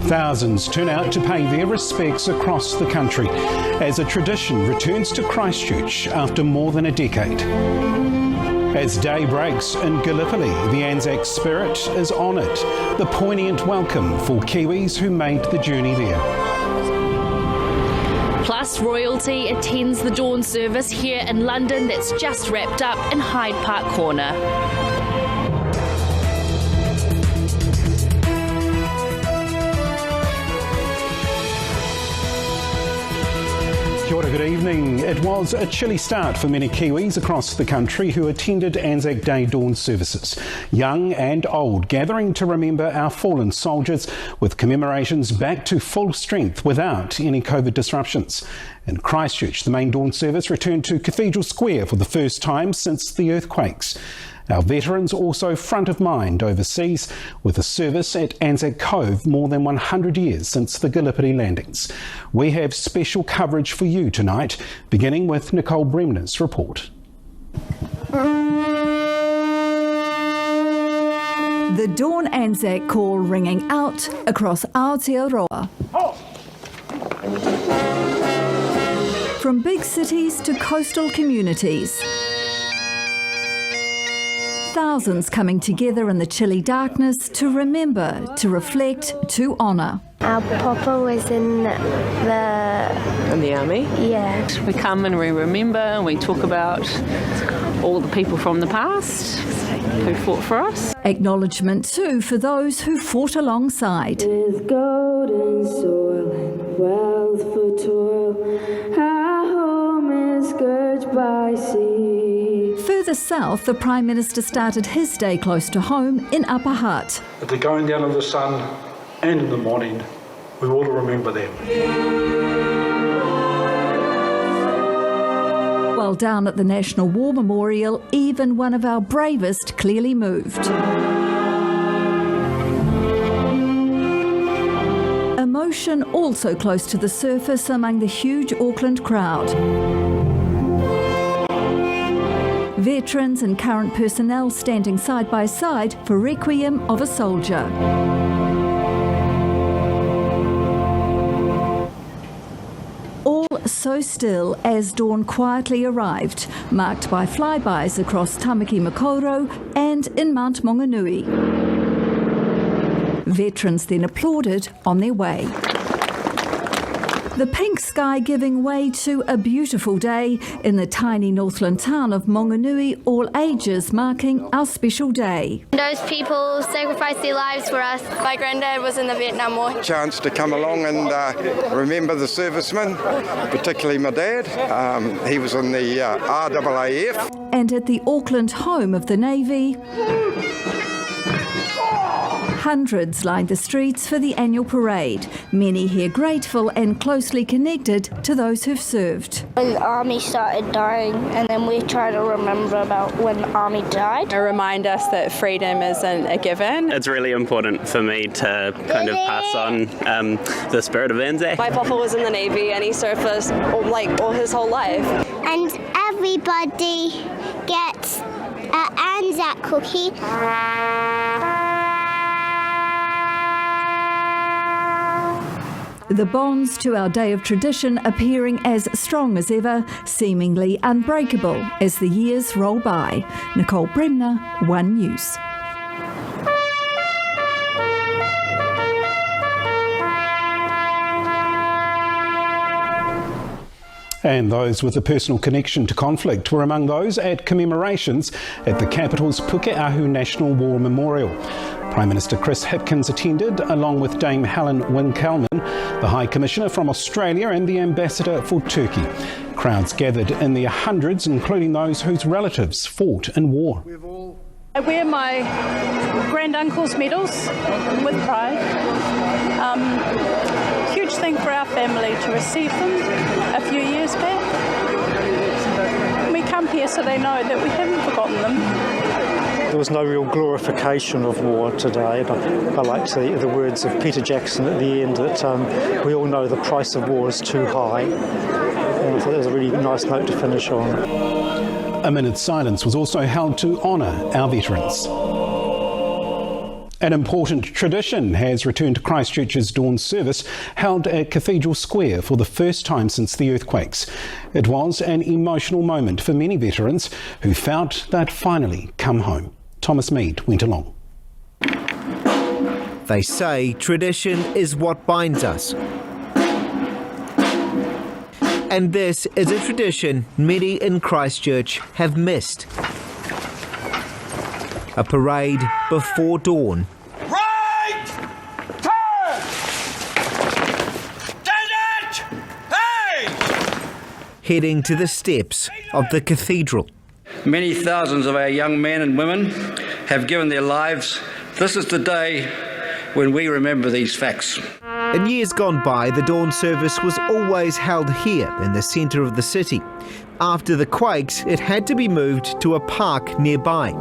Thousands turn out to pay their respects across the country as a tradition returns to Christchurch after more than a decade. As day breaks in Gallipoli, the Anzac spirit is honoured, the poignant welcome for Kiwis who made the journey there. Plus, royalty attends the dawn service here in London that's just wrapped up in Hyde Park Corner. Kia ora, good evening. It was a chilly start for many Kiwis across the country who attended Anzac Day dawn services. Young and old gathering to remember our fallen soldiers, with commemorations back to full strength without any COVID disruptions. In Christchurch, the main dawn service returned to Cathedral Square for the first time since the earthquakes. Our veterans also front of mind overseas, with a service at Anzac Cove more than 100 years since the Gallipoli landings. We have special coverage for you tonight, beginning with Nicole Bremner's report. The dawn Anzac call ringing out across Aotearoa. From big cities to coastal communities. Thousands coming together in the chilly darkness to remember, to reflect, to honour. Our papa was in the army? Yeah. We come and we remember and we talk about all the people from the past who fought for us. Acknowledgement too for those who fought alongside. With golden soil and wealth for toil, our home is scourged by sea. Further south, the Prime Minister started his day close to home in Upper Hutt. At the going down of the sun and in the morning, we ought to remember them. While down at the National War Memorial, even one of our bravest clearly moved. Emotion also close to the surface among the huge Auckland crowd. Veterans and current personnel standing side by side for Requiem of a Soldier. All so still as dawn quietly arrived, marked by flybys across Tamaki Makaurau and in Mount Maunganui. Veterans then applauded on their way. The pink sky giving way to a beautiful day in the tiny Northland town of Maunganui, all ages marking our special day. Those people sacrificed their lives for us. My granddad was in the Vietnam War. Chance to come along and remember the servicemen, particularly my dad. He was in the RAAF. And at the Auckland home of the Navy, hundreds lined the streets for the annual parade, many here grateful and closely connected to those who've served. When the army started dying, and then we try to remember about when the army died. To remind us that freedom isn't a given. It's really important for me to kind of pass on the spirit of Anzac. My papa was in the Navy and he served us all his whole life. And everybody gets an Anzac cookie. The bonds to our day of tradition appearing as strong as ever, seemingly unbreakable as the years roll by. Nicole Bremner, One News. And those with a personal connection to conflict were among those at commemorations at the capital's Pukeahu National War Memorial. Prime Minister Chris Hipkins attended, along with Dame Helen Winkelman, the High Commissioner from Australia and the Ambassador for Turkey. Crowds gathered in their hundreds, including those whose relatives fought in war. I wear my granduncle's medals with pride. Huge thing for our family to receive them a few years back. We come here so they know that we haven't forgotten them. There was no real glorification of war today, but I liked the words of Peter Jackson at the end that we all know the price of war is too high. And I thought that was a really nice note to finish on. A minute's silence was also held to honour our veterans. An important tradition has returned to Christchurch's dawn service held at Cathedral Square for the first time since the earthquakes. It was an emotional moment for many veterans who felt they'd finally come home. Thomas Mead went along. They say tradition is what binds us. And this is a tradition many in Christchurch have missed. A parade before dawn. Right! Turn! Stand it! Hey! Heading to the steps of the cathedral. Many thousands of our young men and women have given their lives. This is the day when we remember these facts. In years gone by, the dawn service was always held here in the centre of the city. After the quakes, it had to be moved to a park nearby.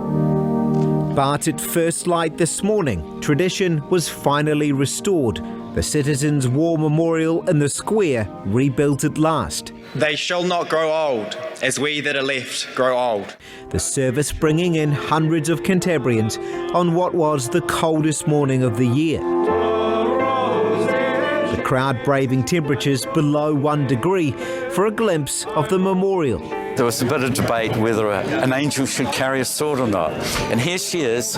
But at first light this morning, tradition was finally restored. The Citizens' War Memorial in the square rebuilt at last. They shall not grow old, as we that are left grow old. The service bringing in hundreds of Cantabrians on what was the coldest morning of the year. The crowd braving temperatures below 1 degree for a glimpse of the memorial. There was a bit of debate whether an angel should carry a sword or not. And here she is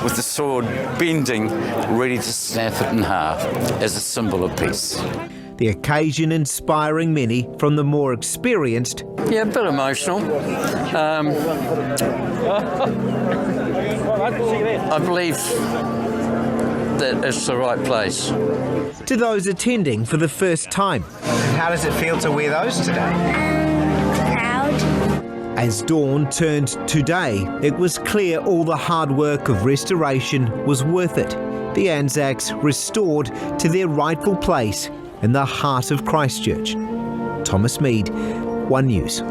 with the sword bending, ready to snap it in half as a symbol of peace. The occasion inspiring many from the more experienced. Yeah, a bit emotional. I believe that it's the right place. To those attending for the first time. How does it feel to wear those today? As dawn turned to day, it was clear all the hard work of restoration was worth it. The Anzacs restored to their rightful place in the heart of Christchurch. Thomas Mead, One News.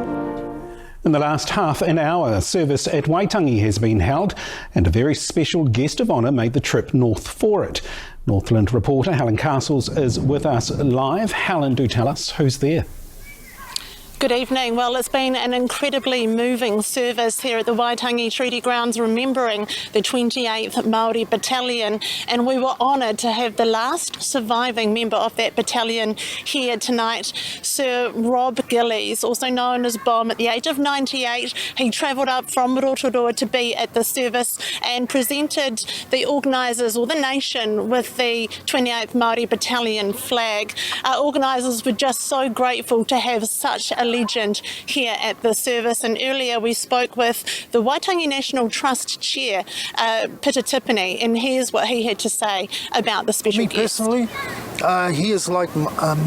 In the last half an hour, service at Waitangi has been held and a very special guest of honour made the trip north for it. Northland reporter Helen Castles is with us live. Helen, do tell us who's there. Good evening. Well, it's been an incredibly moving service here at the Waitangi Treaty Grounds remembering the 28th Māori Battalion, and we were honoured to have the last surviving member of that battalion here tonight, Sir Rob Gillies, also known as Bomb. At the age of 98, he travelled up from Rotorua to be at the service and presented the organisers or the nation with the 28th Māori Battalion flag. Our organisers were just so grateful to have such a legend here at the service, and earlier we spoke with the Waitangi National Trust Chair, Peter Tippany, and here's what he had to say about the special guest. Me personally, he is like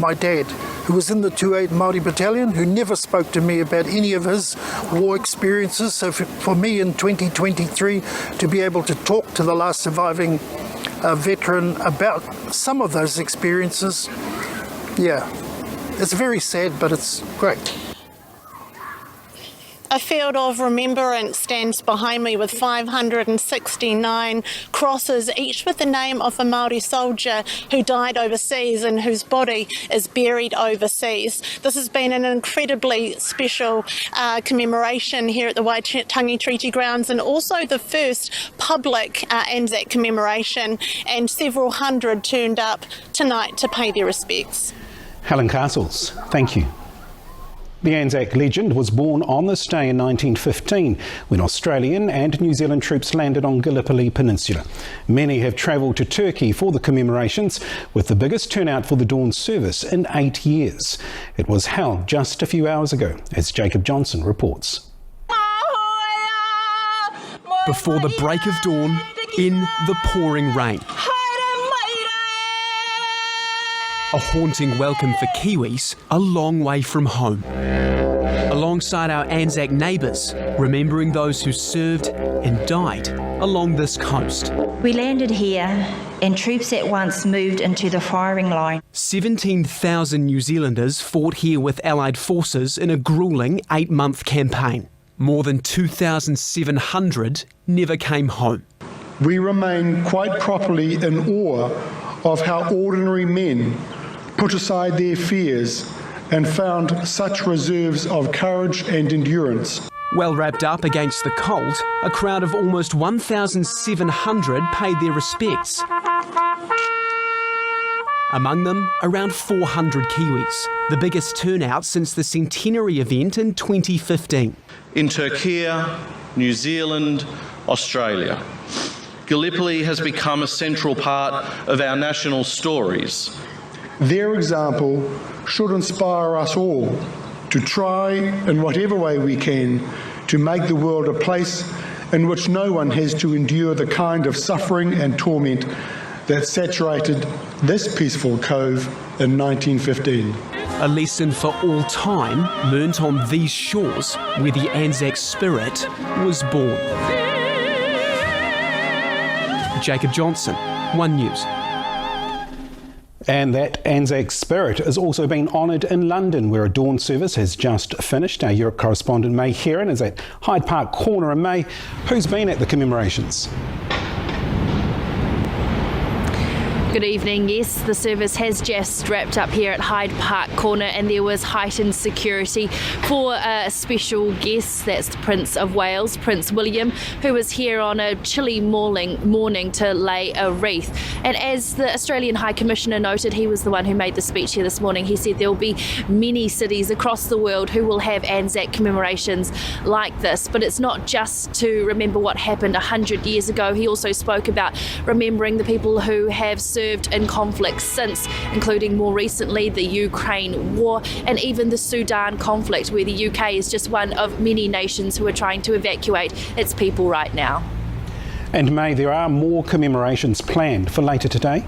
my dad, who was in the 28th Māori Battalion, who never spoke to me about any of his war experiences. So for me in 2023 to be able to talk to the last surviving veteran about some of those experiences, yeah. It's very sad, but it's great. A field of remembrance stands behind me with 569 crosses, each with the name of a Māori soldier who died overseas and whose body is buried overseas. This has been an incredibly special commemoration here at the Waitangi Treaty Grounds, and also the first public Anzac commemoration, and several hundred turned up tonight to pay their respects. Helen Castles, thank you. The Anzac legend was born on this day in 1915 when Australian and New Zealand troops landed on Gallipoli Peninsula. Many have travelled to Turkey for the commemorations, with the biggest turnout for the dawn service in 8 years. It was held just a few hours ago, as Jacob Johnson reports. Before the break of dawn, in the pouring rain. A haunting welcome for Kiwis a long way from home. Alongside our Anzac neighbours, remembering those who served and died along this coast. We landed here and troops at once moved into the firing line. 17,000 New Zealanders fought here with Allied forces in a gruelling 8-month campaign. More than 2,700 never came home. We remain quite properly in awe of how ordinary men put aside their fears and found such reserves of courage and endurance. Well wrapped up against the cold, a crowd of almost 1,700 paid their respects. Among them, around 400 Kiwis, the biggest turnout since the centenary event in 2015. In Turkey, New Zealand, Australia, Gallipoli has become a central part of our national stories. Their example should inspire us all to try, in whatever way we can, to make the world a place in which no one has to endure the kind of suffering and torment that saturated this peaceful cove in 1915. A lesson for all time learnt on these shores where the Anzac spirit was born. Jacob Johnson, One News. And that Anzac spirit is also being honoured in London, where a dawn service has just finished. Our Europe correspondent May Heron is at Hyde Park Corner. And May, who's been at the commemorations? Good evening. Yes, the service has just wrapped up here at Hyde Park Corner, and there was heightened security for a special guest. That's the Prince of Wales, Prince William, who was here on a chilly morning to lay a wreath. And as the Australian High Commissioner noted, he was the one who made the speech here this morning. He said there will be many cities across the world who will have Anzac commemorations like this. But it's not just to remember what happened 100 years ago. He also spoke about remembering the people who have served in conflicts since, including more recently the Ukraine war and even the Sudan conflict, where the UK is just one of many nations who are trying to evacuate its people right now. And May, there are more commemorations planned for later today.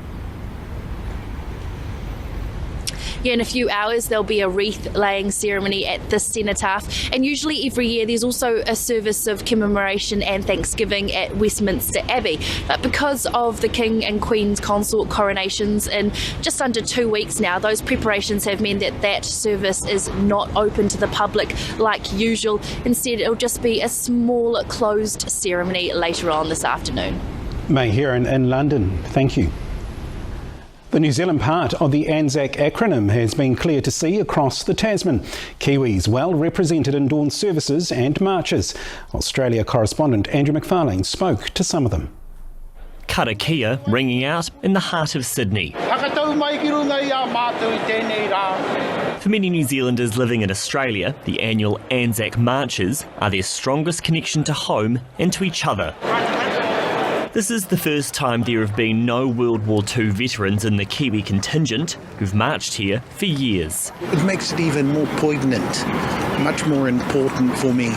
Yeah, in a few hours there'll be a wreath-laying ceremony at the cenotaph, and usually every year there's also a service of commemoration and thanksgiving at Westminster Abbey. But because of the King and Queen's consort coronations in just under 2 weeks now, those preparations have meant that service is not open to the public like usual. Instead, it'll just be a small closed ceremony later on this afternoon. May Heron in London, thank you. The New Zealand part of the Anzac acronym has been clear to see across the Tasman. Kiwis well represented in dawn services and marches. Australia correspondent Andrew McFarlane spoke to some of them. Karakia ringing out in the heart of Sydney. For many New Zealanders living in Australia, the annual Anzac marches are their strongest connection to home and to each other. This is the first time there have been no World War II veterans in the Kiwi contingent who've marched here for years. It makes it even more poignant, much more important for me,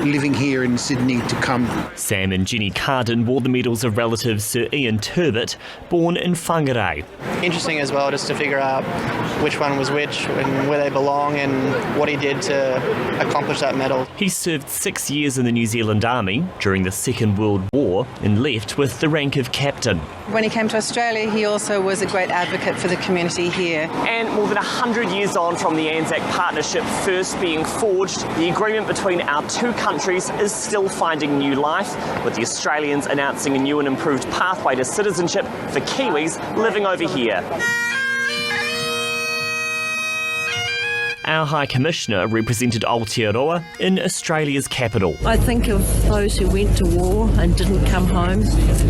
living here in Sydney to come. Sam and Jenny Carden wore the medals of relatives Sir Ian Turbot, born in Whangarei. Interesting as well, just to figure out which one was which and where they belong and what he did to accomplish that medal. He served 6 years in the New Zealand Army during the Second World War and left with the rank of captain. When he came to Australia, he also was a great advocate for the community here. And more than 100 years on from the Anzac partnership first being forged, the agreement between our two countries is still finding new life, with the Australians announcing a new and improved pathway to citizenship for Kiwis living over here. Our High Commissioner represented Aotearoa in Australia's capital. I think of those who went to war and didn't come home.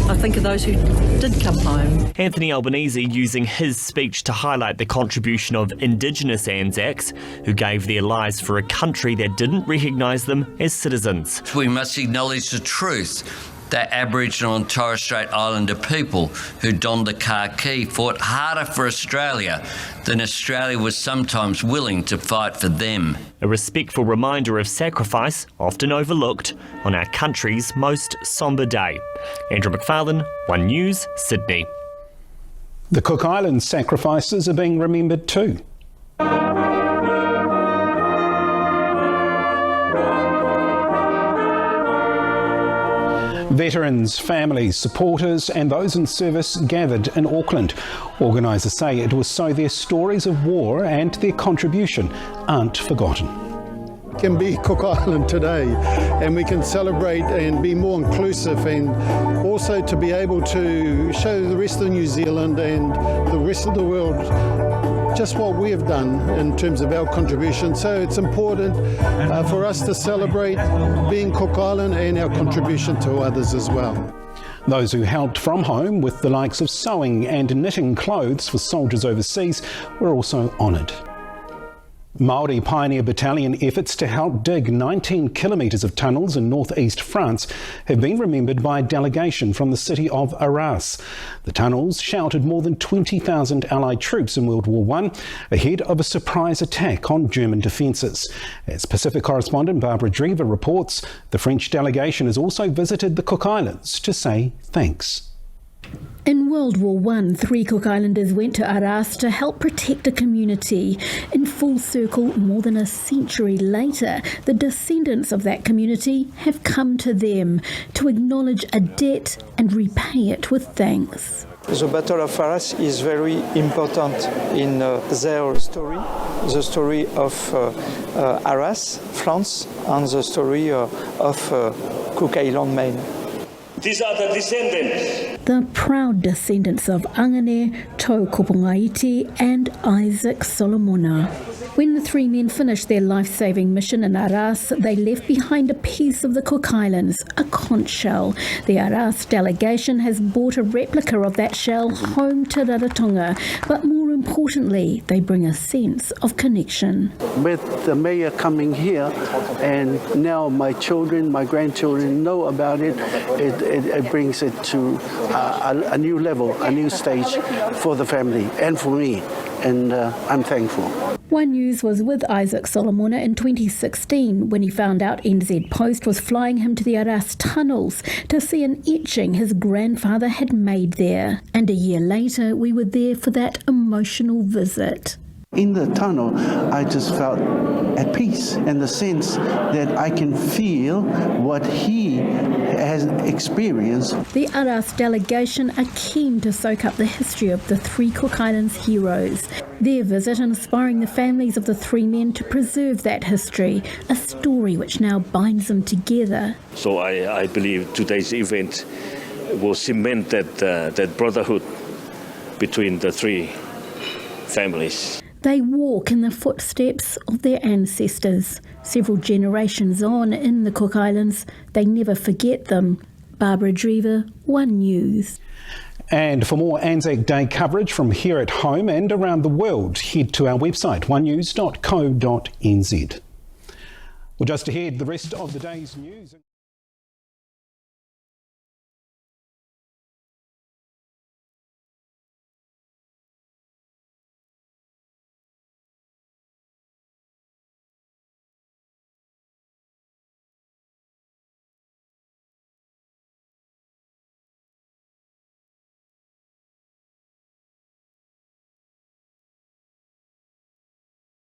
I think of those who did come home. Anthony Albanese using his speech to highlight the contribution of Indigenous Anzacs who gave their lives for a country that didn't recognise them as citizens. We must acknowledge the truth that Aboriginal and Torres Strait Islander people who donned the khaki fought harder for Australia than Australia was sometimes willing to fight for them. A respectful reminder of sacrifice often overlooked on our country's most sombre day. Andrew McFarlane, One News, Sydney. The Cook Islands sacrifices are being remembered too. Veterans, families, supporters and those in service gathered in Auckland. Organisers say it was so their stories of war and their contribution aren't forgotten. Can be Cook Island today, and we can celebrate and be more inclusive, and also to be able to show the rest of New Zealand and the rest of the world just what we have done in terms of our contribution. So it's important for us to celebrate being Cook Island and our contribution to others as well. Those who helped from home with the likes of sewing and knitting clothes for soldiers overseas were also honoured. Māori Pioneer Battalion efforts to help dig 19 kilometres of tunnels in north-east France have been remembered by a delegation from the city of Arras. The tunnels sheltered more than 20,000 Allied troops in World War I ahead of a surprise attack on German defences. As Pacific correspondent Barbara Drever reports, the French delegation has also visited the Cook Islands to say thanks. In World War I, 3 Cook Islanders went to Arras to help protect a community. In full circle, more than a century later, the descendants of that community have come to them to acknowledge a debt and repay it with thanks. The Battle of Arras is very important in their story, the story of Arras, France, and the story of Cook Island, Maine. These are the descendants. The proud descendants of Angane, Tau Kopongaiti and Isaac Solomona. When the 3 men finished their life-saving mission in Arras, they left behind a piece of the Cook Islands, a conch shell. The Arras delegation has brought a replica of that shell home to Rarotonga, but more importantly, they bring a sense of connection. With the mayor coming here, and now my children, my grandchildren know about it, it brings it to a new level, a new stage for the family and for me, and I'm thankful. One News was with Isaac Solomona in 2016 when he found out NZ Post was flying him to the Arras tunnels to see an etching his grandfather had made there. And a year later, we were there for that emotional visit. In the tunnel, I just felt at peace in the sense that I can feel what he has experienced. The Arras delegation are keen to soak up the history of the 3 Cook Islands heroes. Their visit inspiring the families of the 3 men to preserve that history, a story which now binds them together. So I believe today's event will cement that brotherhood between the 3 families. They walk in the footsteps of their ancestors. Several generations on in the Cook Islands, they never forget them. Barbara Drever, One News. And for more Anzac Day coverage from here at home and around the world, head to our website, onenews.co.nz. Well, just ahead, the rest of the day's news.